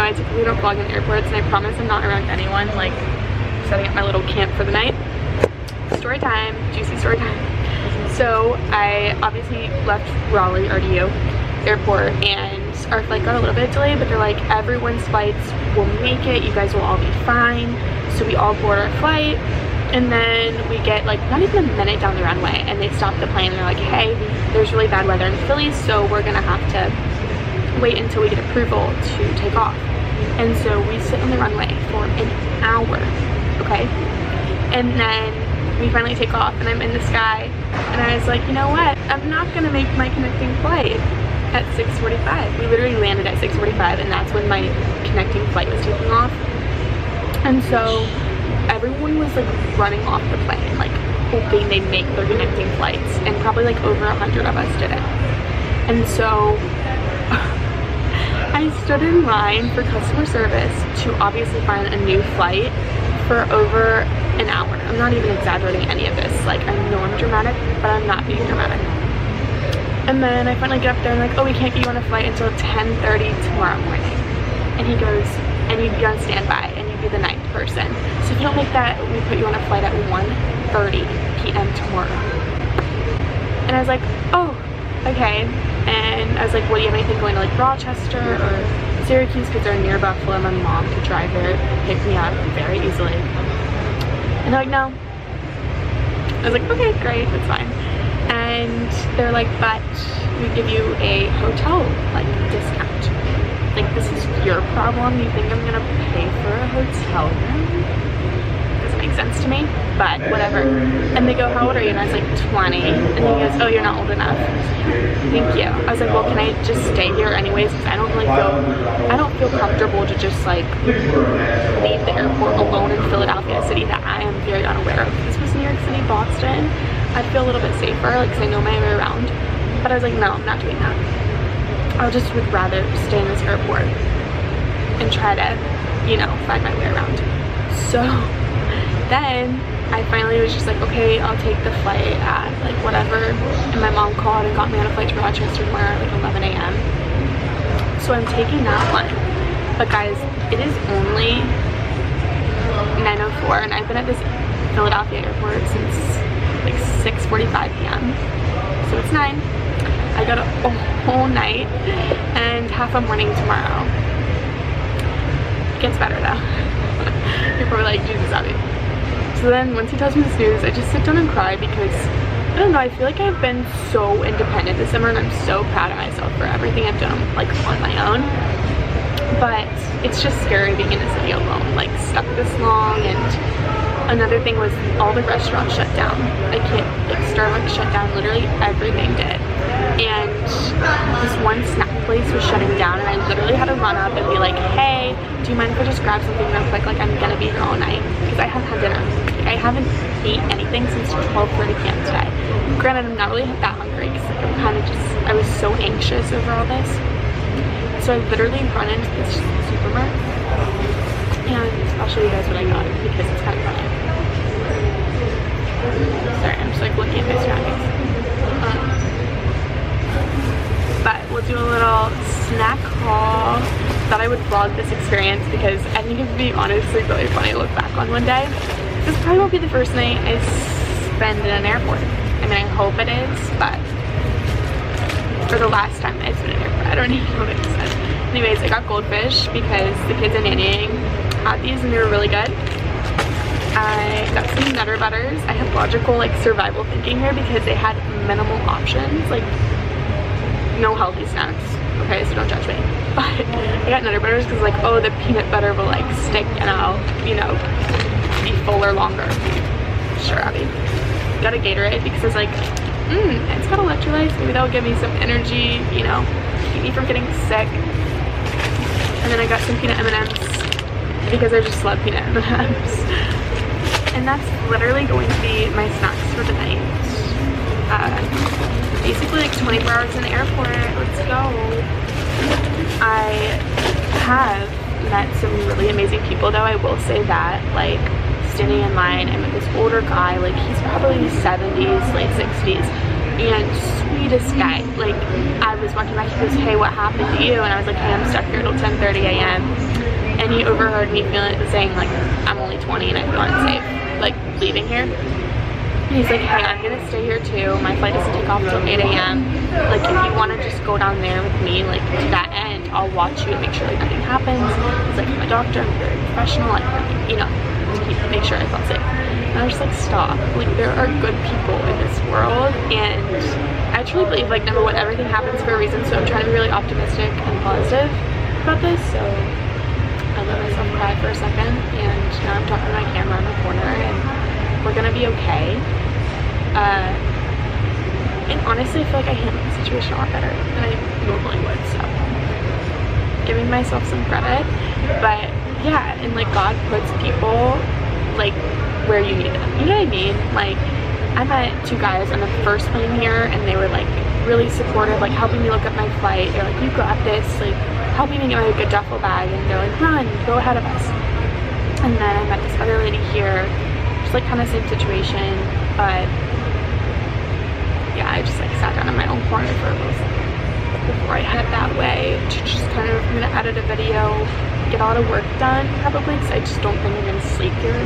I typically don't vlog in airports, and I promise I'm not around anyone, like setting up my little camp for the night. Story time, juicy story time. So I obviously left Raleigh RDU airport, and our flight got a little bit delayed, but they're like, everyone's flights will make it, you guys will all be fine. So we all board our flight, and then we get like not even a minute down the runway, and they stop the plane and they're like, hey, there's really bad weather in Philly, so we're gonna have to wait until we get approval to take off. And so we sit on the runway for an hour, okay? And then we finally take off, and I'm in the sky, and I was like, you know what, I'm not gonna make my connecting flight at 6:45. We literally landed at 6:45, and that's when my connecting flight was taking off. And so everyone was like running off the plane, like hoping they'd make their connecting flights, and probably like over 100 of us did it. And so I stood in line for customer service to obviously find a new flight for over an hour. I'm not even exaggerating any of this. Like, I know I'm dramatic, but I'm not being dramatic. And then I finally get up there and like, oh, we can't get you on a flight until 10:30 tomorrow morning. And he goes, and you'd be on standby, and you'd be the 9th person. So if you don't make that, we put you on a flight at 1:30 p.m. tomorrow. And I was like, oh, okay. And I was like, what, do you have anything going to like Rochester or Syracuse, because they're near Buffalo? My mom could drive there, pick me up very easily. And they're like, no. I was like, okay, great, that's fine. And they're like, but we give you a hotel like discount. Like, this is your problem. You think I'm gonna pay for a hotel room? Doesn't make sense to me, but whatever. And they go, how old are you? And I was like, 20. And he goes, oh, you're not old enough. Thank you. I was like, well, can I just stay here anyways? Because I don't feel comfortable to just like leave the airport alone in Philadelphia, a city that I am very unaware of. If this was New York City, Boston, I'd feel a little bit safer, like, because I know my way around. But I was like, no, I'm not doing that. I just would rather stay in this airport and try to, you know, find my way around. So then I finally was just like, okay, I'll take the flight at like whatever. And my mom called and got me on a flight to Rochester tomorrow at like 11 a.m. So I'm taking that one. But guys, it is only 9:04, and I've been at this Philadelphia airport since like 6:45 p.m. So it's 9. I got a whole night and half a morning tomorrow. It gets better though. You're probably like, Jesus, Abby. So then once he tells me this news, I just sit down and cry, because I don't know, I feel like I've been so independent this summer, and I'm so proud of myself for everything I've done like on my own. But it's just scary being in a city alone, like stuck this long. And another thing was all the restaurants shut down. I can't, like Starbucks shut down, literally everything did. And this one snack place was shutting down, and I literally had to run up and be like, hey, do you mind if I just grab something real quick? Like, I'm gonna be here all night, because I haven't had dinner. Like, I haven't ate anything since 12:30 p.m. today. Granted, I'm not really that hungry, because like, I'm kind of just, I was so anxious over all this. So I literally run into this supermarket, and I'll show you guys what I got, because it's kind of funny. Sorry, I'm just like looking at my surroundings. But we'll do a little snack haul. Thought I would vlog this experience, because I think it would be honestly really funny to look back on one day. This probably won't be the first night I spend in an airport. I mean, I hope it is, but for the last time I spent in an airport, I don't even know what it said. Anyways, I got goldfish because the kids in nannying had these and they were really good. I got some Nutter Butters. I have logical like survival thinking here, because they had minimal options, like no healthy snacks, okay, so don't judge me. But I got Nutter Butters because like, oh, the peanut butter will like stick and I'll, you know, be fuller longer. Sure, Abby. Got a Gatorade because I was like, it's got electrolytes, maybe that'll give me some energy, you know, keep me from getting sick. And then I got some peanut M&Ms because I just love peanut M&Ms. And that's literally going to be my snacks for the night. Basically like 24 hours in the airport. Let's go. I have met some really amazing people though, I will say that. Like, standing in line, I met this older guy, like he's probably 70s, late 60s, and sweetest guy. Like, I was walking by, he goes, hey, what happened to you? And I was like, hey, I'm stuck here till 10:30 a.m. he overheard me saying like, I'm only 20 and I feel unsafe, like leaving here. And he's like, hey, I'm gonna stay here too. My flight doesn't take off till 8 a.m. Like, if you wanna just go down there with me, like to that end, I'll watch you and make sure like nothing happens. He's like, I'm a doctor, I'm very professional, like, you know, to make sure I felt safe. And I was just like, stop. Like, there are good people in this world, and I truly believe, like, number one, everything happens for a reason, so I'm trying to be really optimistic and positive about this. So I let myself cry for a second, and now I'm talking to my camera in the corner, and we're gonna be okay. And honestly, I feel like I handled the situation a lot better than I normally would, so giving myself some credit. But yeah, and like, God puts people like where you need them, you know what I mean? Like, I met 2 guys on the first plane here, and they were like really supportive, like helping me look up my flight. They're like, you got this, like helping me get my good duffel bag, and they're like, run, go ahead of us. And then I met this other lady here, just like kind of same situation, but yeah, I just like sat down in my own corner for a little second before I head that way to just kind of, I'm gonna edit a video, get a lot of work done probably, because I just don't think I'm gonna sleep here.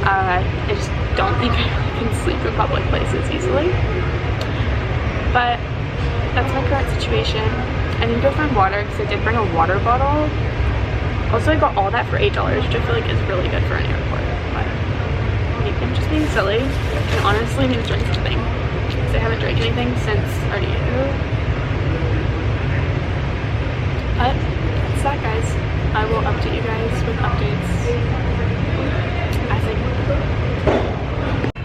I just don't think I can sleep in public places easily. But that's my current situation. I need to go find water because I did bring a water bottle. Also, I got all that for $8, which I feel like is really good for an airport. But maybe I'm just being silly. And honestly, I need to drink something because I haven't drank anything since RDU. But that's that, guys. I will update you guys with updates as I go.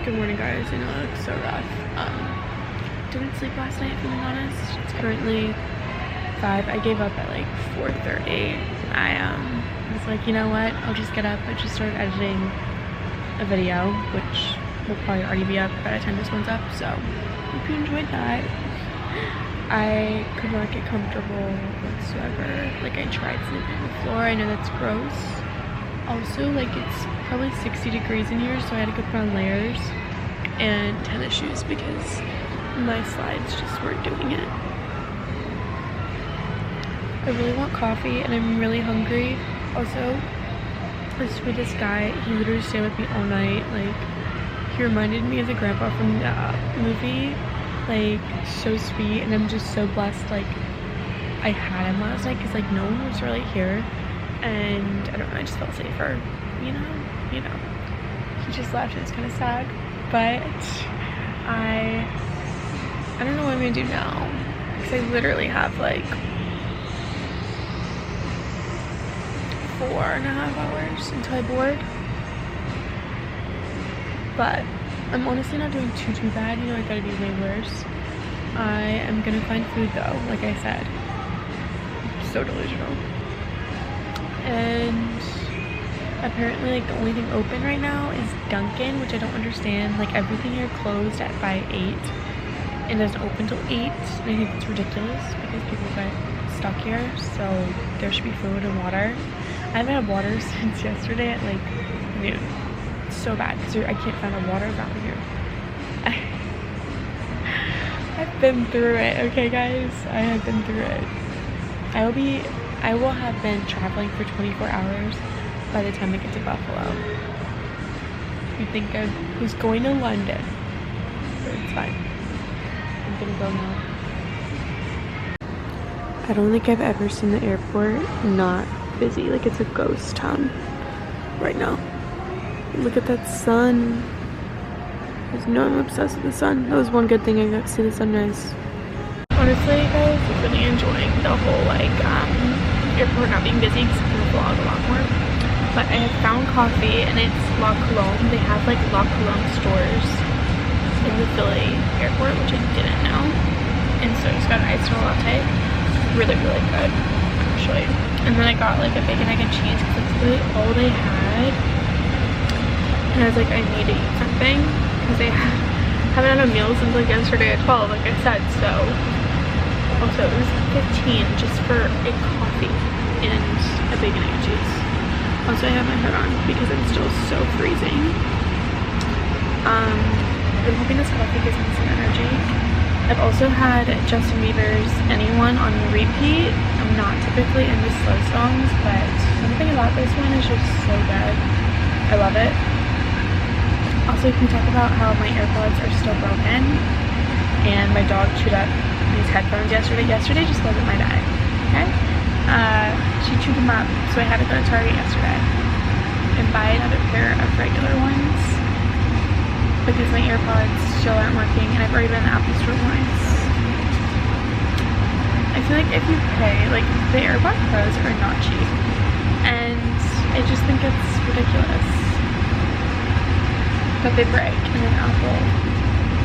Good morning, guys. I know it looks so rough. Didn't sleep last night, if I'm being honest. It's currently 5. I gave up at like 4:30. I was like, you know what? I'll just get up. I just started editing a video, which will probably already be up by the time this one's up. So hope you enjoyed that. I could not get comfortable whatsoever. Like, I tried sleeping on the floor. I know that's gross. Also, like, it's probably 60 degrees in here, so I had to go put on layers and tennis shoes because my slides just weren't doing it. I really want coffee and I'm really hungry. Also, the sweetest guy, he literally stayed with me all night. Like, he reminded me of the grandpa from the movie. Like, so sweet, and I'm just so blessed, like, I had him last night because, like, no one was really here, and I don't know, I just felt safer, you know, he just left. It was kind of sad, but I don't know what I'm gonna do now, because I literally have, like, 4.5 hours until I board, but I'm honestly not doing too bad, you know, I gotta be way worse. I am gonna find food though, like I said. So delusional. And apparently, like, the only thing open right now is Dunkin', which I don't understand. Like, everything here closed by 8 and doesn't open till 8. And I think it's ridiculous because people get stuck here, so there should be food and water. I haven't had water since yesterday at like noon. So bad because I can't find a water fountain here. I've been through it, okay guys? I have been through it. I will have been traveling for 24 hours by the time I get to Buffalo. You'd think I was going to London, but it's fine. I'm gonna go now. I don't think I've ever seen the airport not busy. Like, it's a ghost town right now. Look at that sun. I know I'm obsessed with the sun. That was one good thing, I got to see the sunrise. Honestly, guys, I'm really enjoying the whole, like, airport not being busy because I can vlog a lot more. But I have found coffee, and it's La Colombe. They have, like, La Colombe stores in the Philly airport, which I didn't know. And so I just got an iced latte. Really, really good, actually. And then I got, like, a bacon, egg, and cheese because that's really all they had. And I was like, I need to eat something because they haven't had a meal since like yesterday at 12, like I said. So also it was 15 just for a coffee and a bacon, egg, and cheese. Also, I have my hood on because I'm still so freezing. I'm hoping this coffee gives me some energy. I've also had Justin Bieber's Anyone on repeat. I'm I'm not typically into slow songs, but something about this one is just so good. I love it. Also, can we talk about how my AirPods are still broken, and my dog chewed up these headphones yesterday. Yesterday just wasn't my day, okay? She chewed them up, so I had to go to Target yesterday and buy another pair of regular ones because my AirPods still aren't working, and I've already been in the Apple store once. I feel like if you pay, like, the AirPods Pros are not cheap, and I just think it's ridiculous that they break and then Apple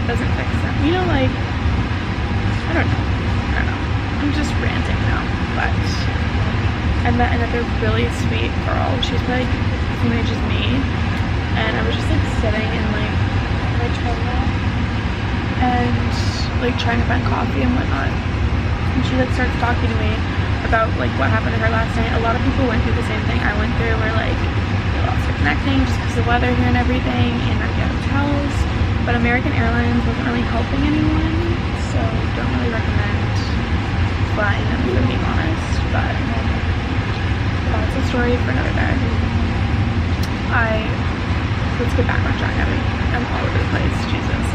doesn't fix them. You know, like, I don't know. I'm just ranting now, but I met another really sweet girl. She's probably the same age as me, and I was just like sitting in like my terminal and like trying to find coffee and whatnot, and she like starts talking to me about like what happened to her last night. A lot of people went through the same thing I went through, where like they lost their connecting just because of the weather here and everything, and not get hotels. But American Airlines wasn't really helping anyone, so don't really recommend flying them, if I'm being honest. But that's a story for another day. Let's get back on track. I'm all over the place. Jesus.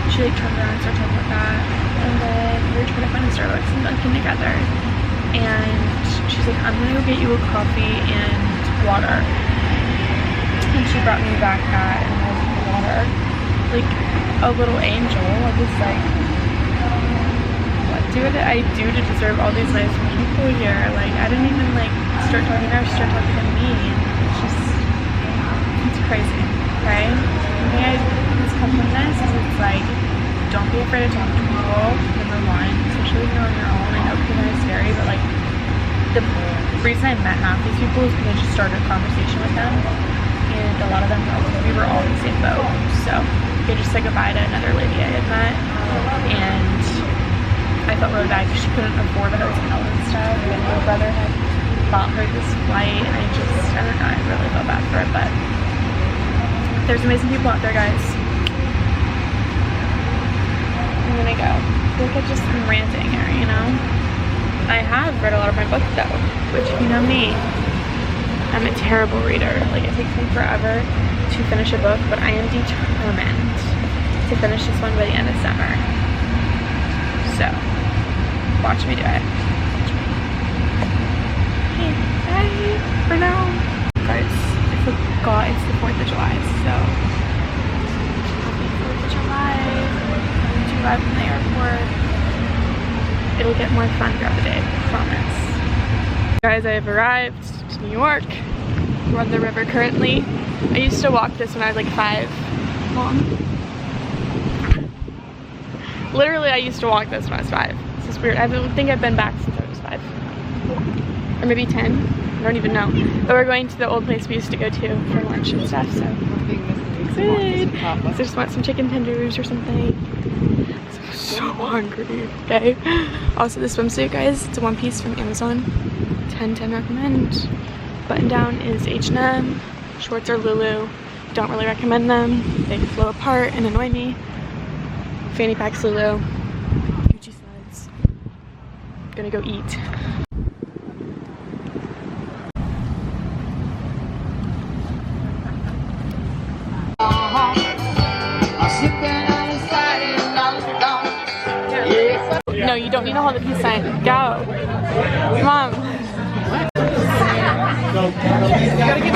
She like turned around and started talking about that, and then we were trying to find a Starbucks in Dunkin' together, and she's like, I'm gonna go get you a coffee and water, and she brought me back that and water, like a little angel. I was like, what did I do to deserve all these nice people here? Like, I didn't even like start talking to her, she started talking to me, and it's crazy, okay? The thing I just come from this is it's like, don't be afraid to talk to people, number one, especially when you're on your own. I know people are scary, but like, the reason I met half these people is because I just started a conversation with them, and a lot of them, we were all in the same boat. So I just said goodbye to another lady I had met, and I felt really bad because she couldn't afford a hotel and stuff, and her brother had bought her this flight, and I don't know, I really felt bad for it. But there's amazing people out there, guys. I'm gonna go. I feel like I just am ranting here, you know? I have read a lot of my book though, which, you know me, I'm a terrible reader. Like, it takes me forever to finish a book, but I am determined to finish this one by the end of summer. So, watch me do it. Okay, bye for now. Guys, I forgot it's the 4th of July, so happy 4th of July. To arrive from the airport. It'll get more fun throughout the day, I promise. Guys, I have arrived to New York. We're on the river currently. I used to walk this when I was like 5. Mom. Literally, I used to walk this when I was 5. This is weird. I don't think I've been back since I was 5. Or maybe 10. I don't even know. But we're going to the old place we used to go to for lunch and stuff, so excited. So I just want some chicken tenders or something. I'm so hungry, okay? Also, this swimsuit, guys, it's a one piece from Amazon. 10/10 recommend. Button down is H&M. Shorts are Lulu. Don't really recommend them. They flow apart and annoy me. Fanny pack's Lulu. Gucci slides. Gonna go eat. No, you don't need to hold the peace sign. Go. Mom. You gotta get